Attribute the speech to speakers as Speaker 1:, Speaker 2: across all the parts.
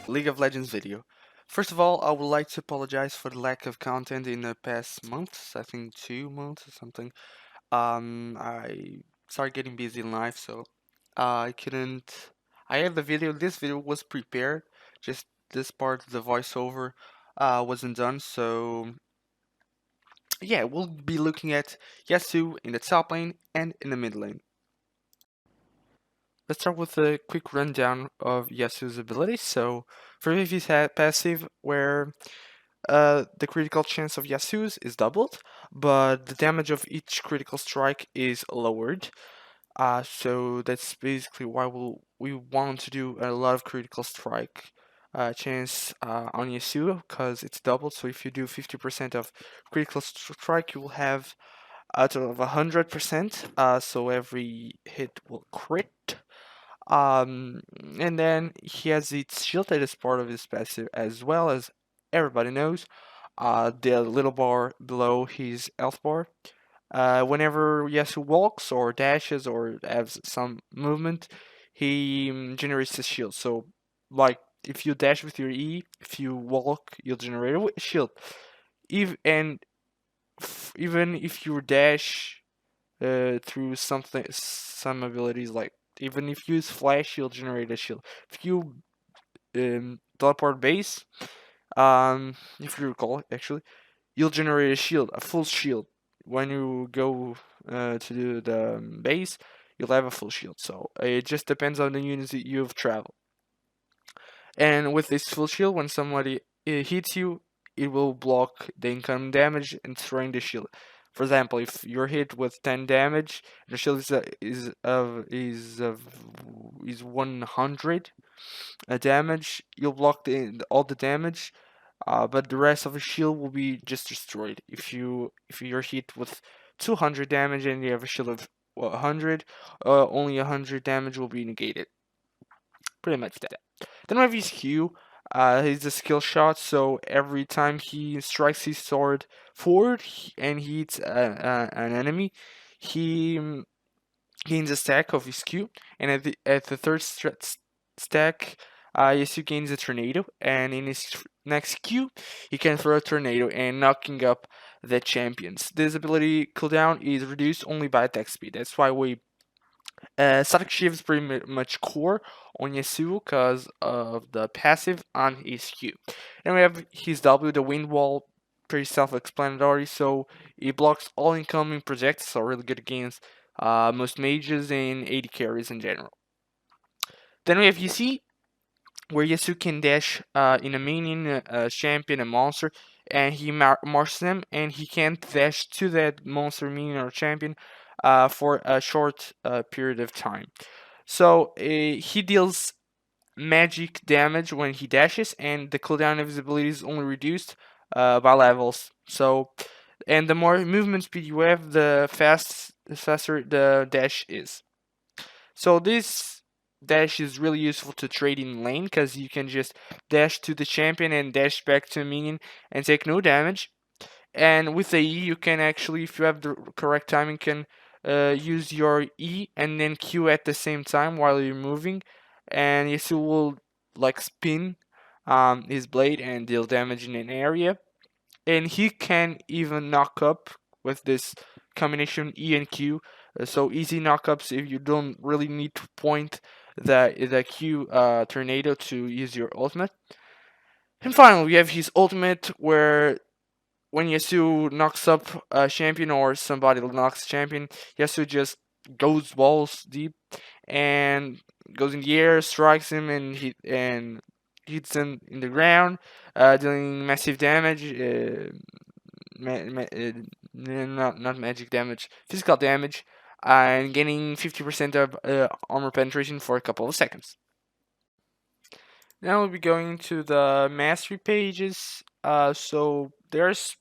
Speaker 1: League of Legends video. First of all, I would like to apologize for the lack of content in the past months. I think 2 months or something. I started getting busy in life, so I couldn't. I have the video. This video was prepared. Just this part, the voiceover, wasn't done. So yeah, we'll be looking at Yasuo in the top lane and in the mid lane. Let's start with a quick rundown of Yasuo's abilities. So, first, if he's passive, where the critical chance of Yasuo's is doubled, but the damage of each critical strike is lowered. So that's basically why we want to do a lot of critical strike chance on Yasuo, because it's doubled. So if you do 50% of critical strike, you will have a total of 100%. So every hit will crit. Um, and then he has its shield that is part of his passive as well, as everybody knows. The little bar below his health bar. Whenever Yasuo walks or dashes or has some movement, he generates his shield. So, like, if you dash with your E, if you walk, you'll generate a shield. Even if you dash through some abilities, like even if you use flash, you'll generate a shield. If you teleport base, if you recall, actually, you'll generate a shield, a full shield. When you go to do the base, you'll have a full shield. So it just depends on the units that you've traveled. And with this full shield, when somebody hits you, it will block the incoming damage and destroying the shield. For example, if you're hit with 10 damage, the shield is 100 damage. You'll block all the damage, but the rest of the shield will be just destroyed. If you're hit with 200 damage and you have a shield of 100, only 100 damage will be negated. Pretty much that. Then we have his Q. He's a skill shot, so every time he strikes his sword forward and hits an enemy, he gains a stack of his Q, and at the third stack, Yasuo gains a tornado, and in his next Q, he can throw a tornado and knocking up the champions. This ability cooldown is reduced only by attack speed. That's why we static shift is pretty much core on Yasuo because of the passive on his Q. And we have his W, the wind wall, pretty self-explanatory. So it blocks all incoming projectiles, so really good against most mages and AD carries in general. Then we have UC, where Yasuo can dash in a minion, a champion, a monster, and he marshes them, and he can't dash to that monster, minion, or champion for a short period of time. So he deals magic damage when he dashes, and the cooldown of his ability is only reduced by levels. So, and the more movement speed you have, the faster the dash is. So this dash is really useful to trade in lane because you can just dash to the champion and dash back to a minion and take no damage. And with the E, you can actually, if you have the correct timing, can use your E and then Q at the same time while you're moving, and Yasuo will like spin his blade and deal damage in an area. And he can even knock up with this combination E and Q. So easy knockups if you don't really need to point the Q tornado to use your ultimate. And finally, we have his ultimate where when Yasuo knocks up a champion or somebody knocks a champion, Yasuo just goes balls deep and goes in the air, strikes him, and hits him in the ground, dealing massive damage. Not magic damage, physical damage, and gaining 50% of armor penetration for a couple of seconds. Now we'll be going to the mastery pages. So there's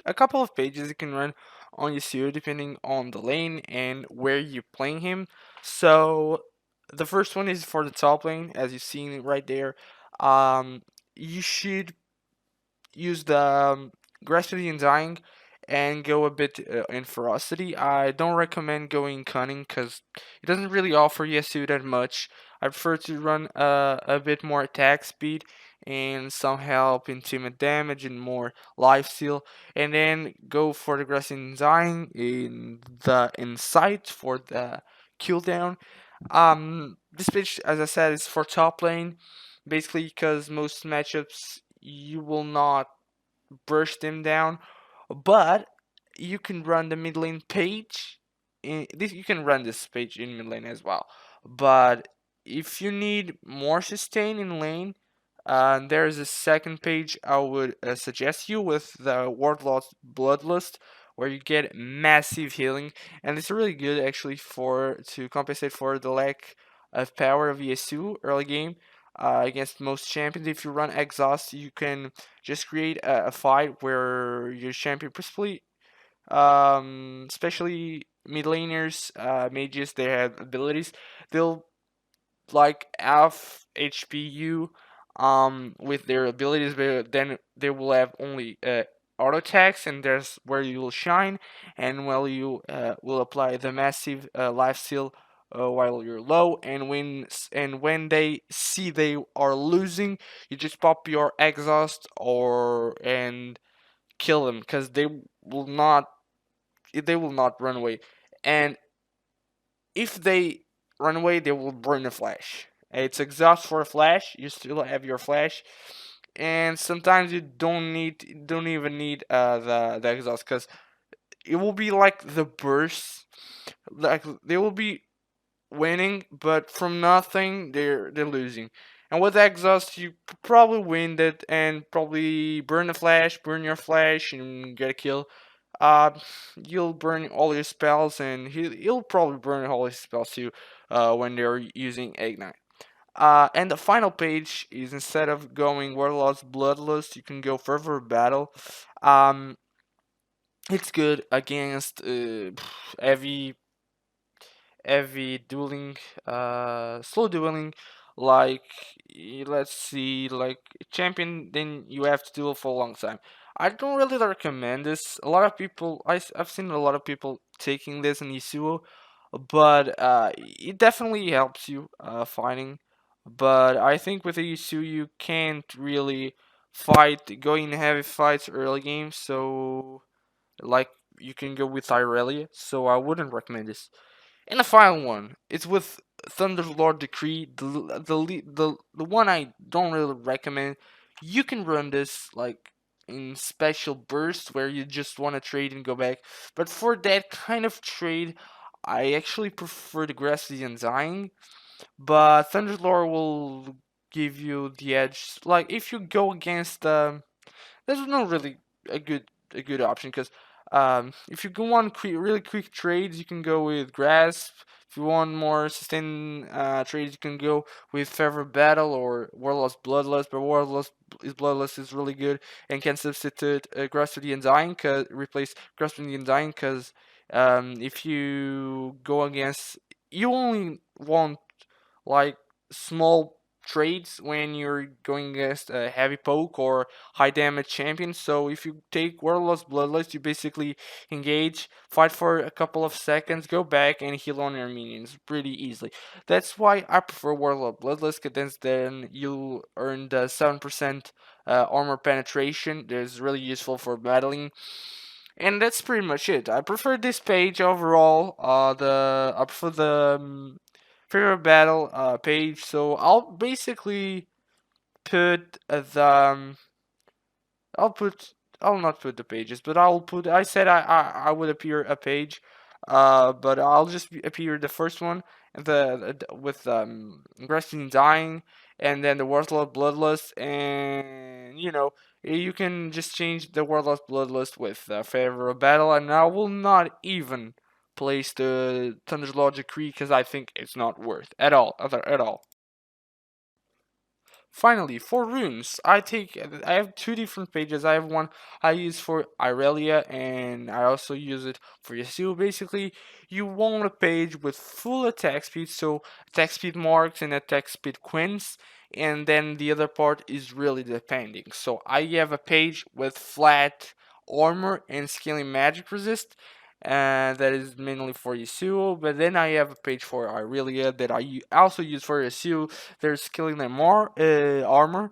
Speaker 1: a couple of pages you can run on Yasuo depending on the lane and where you're playing him. So the first one is for the top lane, as you've seen right there. You should use Grasping the Undying and go a bit in ferocity. I don't recommend going cunning because it doesn't really offer Yasuo that much. I prefer to run a bit more attack speed and some help in team damage and more life steal, and then go for the Grasping Undying in the Insight for the cooldown. This pitch, as I said, is for top lane, basically because most matchups you will not brush them down, but you can run the mid lane page. You can run this page in mid lane as well, but if you need more sustain in lane, there's a second page I would suggest you with the Warlord's Bloodlust, where you get massive healing, and it's really good actually for to compensate for the lack of power of Yasuo early game against most champions. If you run exhaust, you can just create a fight where your champion, principally, especially mid laners, mages, they have abilities. They'll like half HPU with their abilities, but then they will have only auto attacks, and there's where you will shine, and while you will apply the massive life steal while you're low, and when they see they are losing, you just pop your exhaust or and kill them because will not they will not run away, and if they run away, they will burn the flash. It's exhaust for a flash. You still have your flash, and sometimes you don't even need the exhaust because it will be like the burst. Like they will be winning, but from nothing they're losing. And with exhaust, you probably win that and probably burn the flash, burn your flash, and get a kill. Uh, you'll burn all your spells, and he'll probably burn all his spells too when they're using Ignite. And the final page is, instead of going Warlord's Bloodlust, you can go Fervor Battle. Um, it's good against heavy dueling, slow dueling, like let's see, like champion. Then you have to duel for a long time. I don't really recommend this. A lot of people, I've seen a lot of people taking this in Yasuo, but it definitely helps you fighting. But I think with a Yasuo you can't really fight, go in heavy fights early game. So like you can go with Irelia. So I wouldn't recommend this. And the final one, it's with Thunderlord Decree, the one I don't really recommend. You can run this like in special bursts where you just want to trade and go back. But for that kind of trade, I actually prefer the Grassy Undying. But Thunderlord will give you the edge. Like if you go against there's no really a good option because if you go on really quick trades, you can go with Grasp. If you want more sustained trades, you can go with Fervor Battle or Warlord's Bloodlust. But Warlord's Bloodlust is really good and can substitute Grasp of the Undying, replace Grasp of the Undying, because if you go against, you only want like small trades when you're going against a heavy poke or high damage champion. So if you take Warlord's Bloodlust, you basically engage, fight for a couple of seconds, go back and heal on your minions pretty easily. That's why I prefer Warlord Bloodlust, because then you earn the 7% armor penetration. That's really useful for battling. And that's pretty much it. I prefer this page overall. I prefer the favorite battle page. So I'll basically put I'll put I'll not put the pages, but I'll put. I said I would appear a page, but I'll just appear the first one, with Grestin dying, and then the Warlord Bloodlust, and you can just change the Warlord Bloodlust with favor of battle, and I will not even place the Thunderlord Decree because I think it's not worth at all. Finally, for runes, I have two different pages. I have one I use for Irelia, and I also use it for Yasuo. Basically, you want a page with full attack speed, so attack speed marks and attack speed quints, and then the other part is really depending. So I have a page with flat armor and scaling magic resist. And that is mainly for Yasuo. But then I have a page for Irelia that I also use for Yasuo. There's scaling and more armor.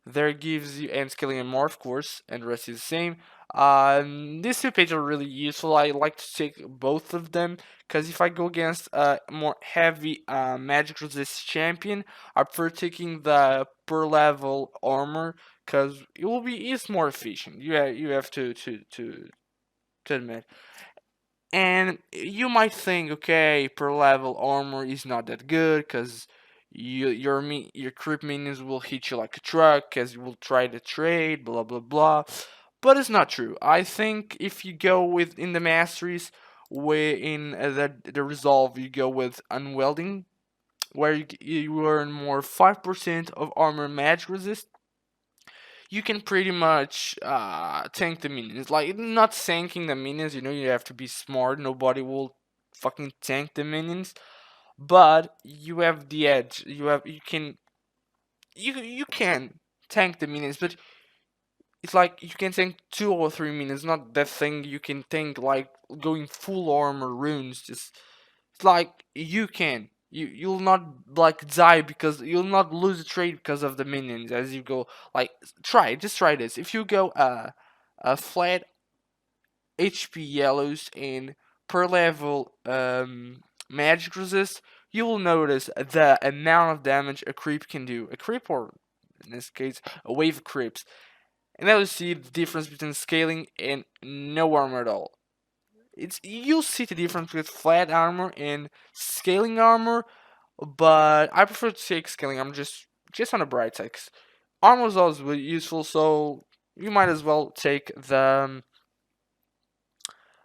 Speaker 1: There gives you and scaling and more, of course, and the rest is the same. These two pages are really useful. I like to take both of them because if I go against a more heavy magic resist champion, I prefer taking the per level armor because it's more efficient. You have to admit. And you might think, okay, per level armor is not that good because your creep minions will hit you like a truck as you will try to trade, blah blah blah. But it's not true. I think if you go with in the masteries, where in the resolve you go with unwelding, where you earn more 5% of armor magic resist, you can pretty much tank the minions. Like, not tanking the minions, you have to be smart. Nobody will fucking tank the minions. But you have the edge. You can tank the minions, but it's like you can tank 2 or 3 minions, not that thing you can tank like going full armor runes. Just it's like you can. You'll not like die because you'll not lose a trade because of the minions as you go. Like just try this. If you go a flat HP yellows and per level magic resist, you will notice the amount of damage a creep can do. A creep, or in this case, a wave of creeps. And now you see the difference between scaling and no armor at all. You'll see the difference with flat armor and scaling armor, but I prefer to take scaling armor just on the bright side. 'Cause armor is always really useful, so you might as well take the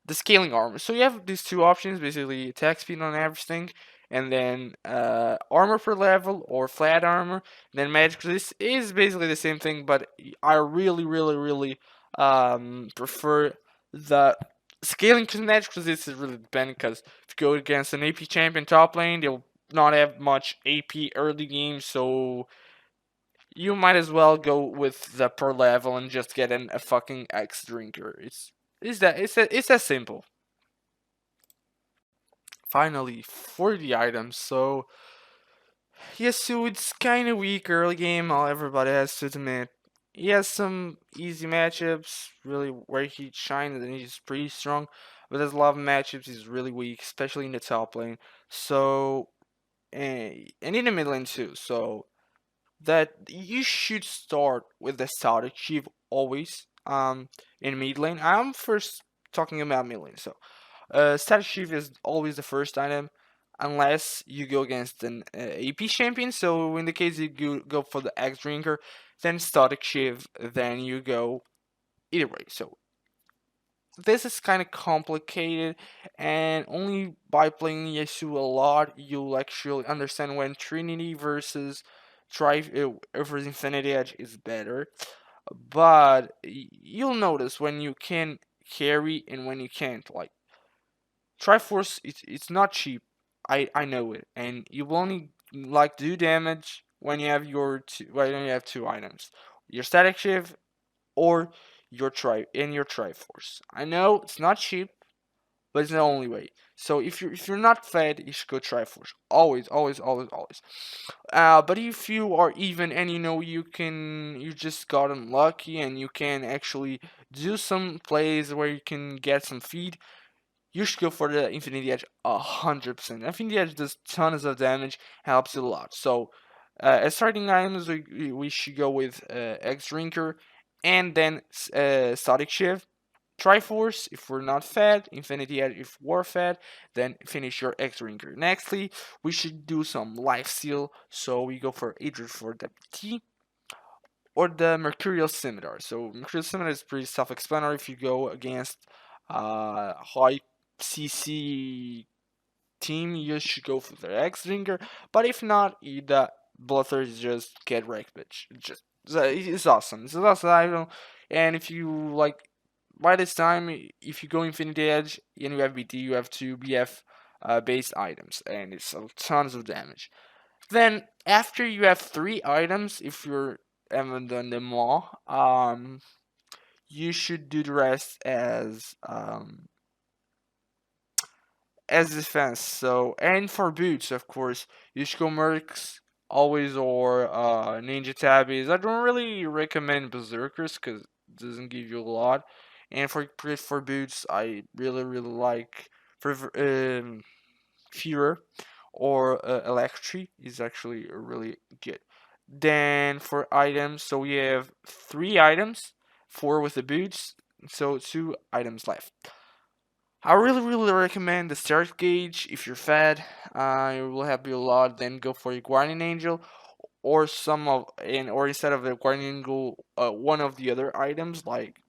Speaker 1: scaling armor. So you have these two options, basically attack speed on everything, and then armor per level or flat armor. And then magic resist is basically the same thing, but I really, really, really prefer the scaling because magic resist is really dependent. Because if you go against an AP champion top lane, they'll not have much AP early game, so you might as well go with the per level and just get a fucking X drinker. It's that simple. Finally, for the items. So yes, so it's kind of weak early game. All everybody has to admit. He has some easy matchups, really where he shines and he's pretty strong. But there's a lot of matchups he's really weak, especially in the top lane. So and in the mid lane too. So that you should start with the static chief always. In mid lane. I'm first talking about mid lane. So static shift is always the first item, unless you go against an AP champion. So in the case you go for the X drinker, then static shift, then you go either way. So this is kind of complicated, and only by playing Yasuo a lot you'll actually understand when Trinity versus versus Infinity Edge is better. But you'll notice when you can carry and when you can't. Like Triforce, it's not cheap. I know it, and you will only like do damage when you have when you have two items, your static shift or your Triforce. I know it's not cheap, but it's the only way. So if you're not fed, you should go Triforce. Always, always, always, always. But if you are even and you just got unlucky and you can actually do some plays where you can get some feed, you should go for the Infinity Edge 100%. Infinity Edge does tons of damage, helps you a lot. So, as starting items, we should go with X Drinker and then Static Shiv. Triforce if we're not fed, Infinity Edge if we're fed, then finish your X Drinker. Nextly, we should do some Life Steal, so we go for Adrian for the T or the Mercurial Scimitar. So Mercurial Scimitar is pretty self-explanatory. If you go against high CC team, you should go for the X Ringer. But if not, the Bloodthirst just get wrecked, bitch. It's awesome. It's an awesome item. And if you like, by this time, if you go Infinity Edge and you have BT, you have two BF based items, and it's tons of damage. Then after you have three items, if you're haven't done them all, you should do the rest as defense. So, and for boots, of course, you should go mercs always, or ninja tabbies. I don't really recommend berserkers because it doesn't give you a lot. And for boots, I really like for Fear or Electri is actually really good. Then for items, so we have 3 items, 4 with the boots, so 2 items left. I really recommend the start gauge if you're fat. It will help you a lot. Then go for your guardian angel, or or instead of the guardian angel, one of the other items like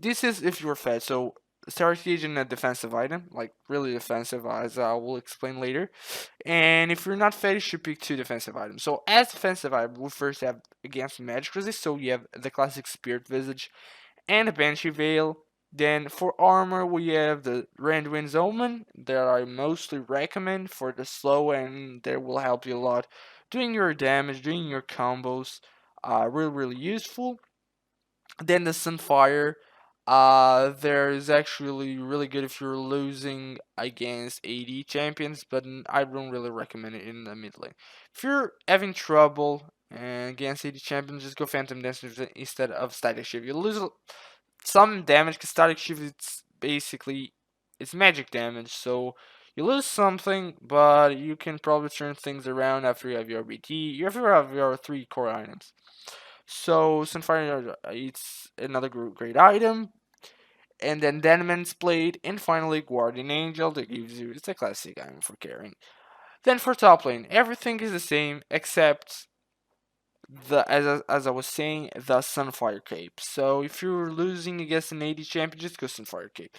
Speaker 1: this is if you're fat. So start gauge in a defensive item, like really defensive, as I will explain later. And if you're not fat, you should pick 2 defensive items. So as defensive item, we first have against magic resist. So you have the classic Spirit Visage and a Banshee Veil. Then for armor, we have the Randwind's Omen that I mostly recommend for the slow, and that will help you a lot doing your damage, doing your combos. Really useful. Then the Sunfire. There is actually really good if you're losing against AD champions, but I don't really recommend it in the mid lane. If you're having trouble against AD champions, just go Phantom Dancer instead of Static Shift. You lose some damage because Static Shift it's basically it's magic damage, so you lose something, but you can probably turn things around after you have your BT. You have your 3 core items. So Sunfire, it's another great item. And then Denman's Blade, and finally Guardian Angel that gives you, it's a classic item for carrying. Then for top lane, everything is the same except as I was saying, the Sunfire Cape. So if you're losing against an AD champion, just go Sunfire Cape.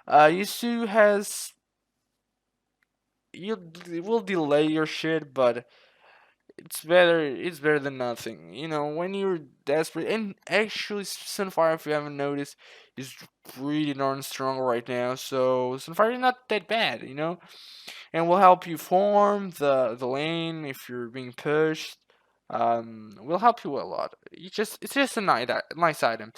Speaker 1: Yasuo has, it will delay your shit, but it's better than nothing. You know, when you're desperate, and actually Sunfire, if you haven't noticed, is pretty darn strong right now. So Sunfire is not that bad, you know, and will help you form the lane if you're being pushed. Will help you a lot. It's just a nice item.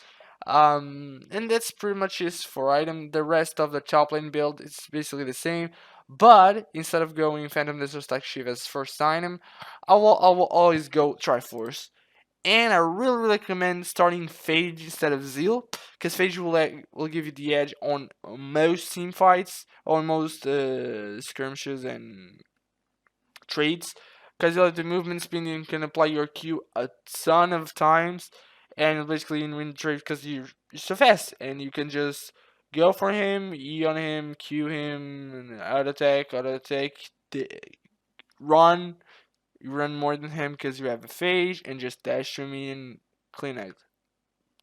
Speaker 1: And that's pretty much it for item. The rest of the top lane build is basically the same, but instead of going Phantom Disrespect Shiv as first item, I will always go Triforce. And I really recommend starting Phage instead of Zeal, because Phage will give you the edge on most team fights, on most skirmishes and trades, because you have the movement speed and you can apply your Q a ton of times, and basically in win trade because you're so fast and you can just go for him, E on him, Q him, auto attack, run. You run more than him because you have a phage, and just dash to me and clean out.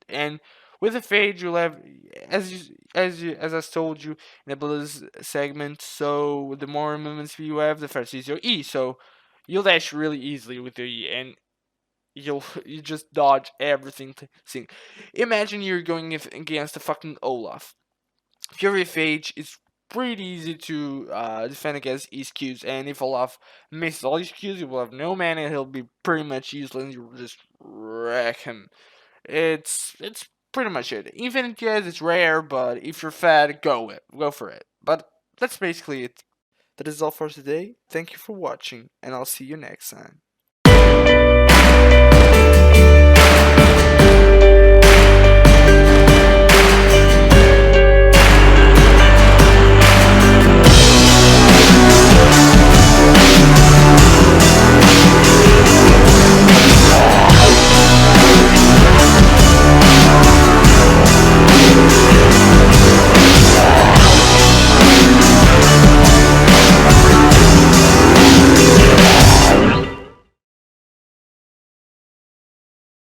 Speaker 1: And with a phage, you'll have, as I told you in the Blizz segment. So the more movement speed you have, the faster is your E. So you'll dash really easily with your E, and you just dodge everything. Imagine you're going against a fucking Olaf. Fury Phage is pretty easy to defend against East Qs, and if Olaf misses all his Qs, you will have no mana, he'll be pretty much useless, you'll just wreck him. It's pretty much it. Even yes, it's rare, but if you're fat, go for it. But that's basically it. That is all for today. Thank you for watching, and I'll see you next time.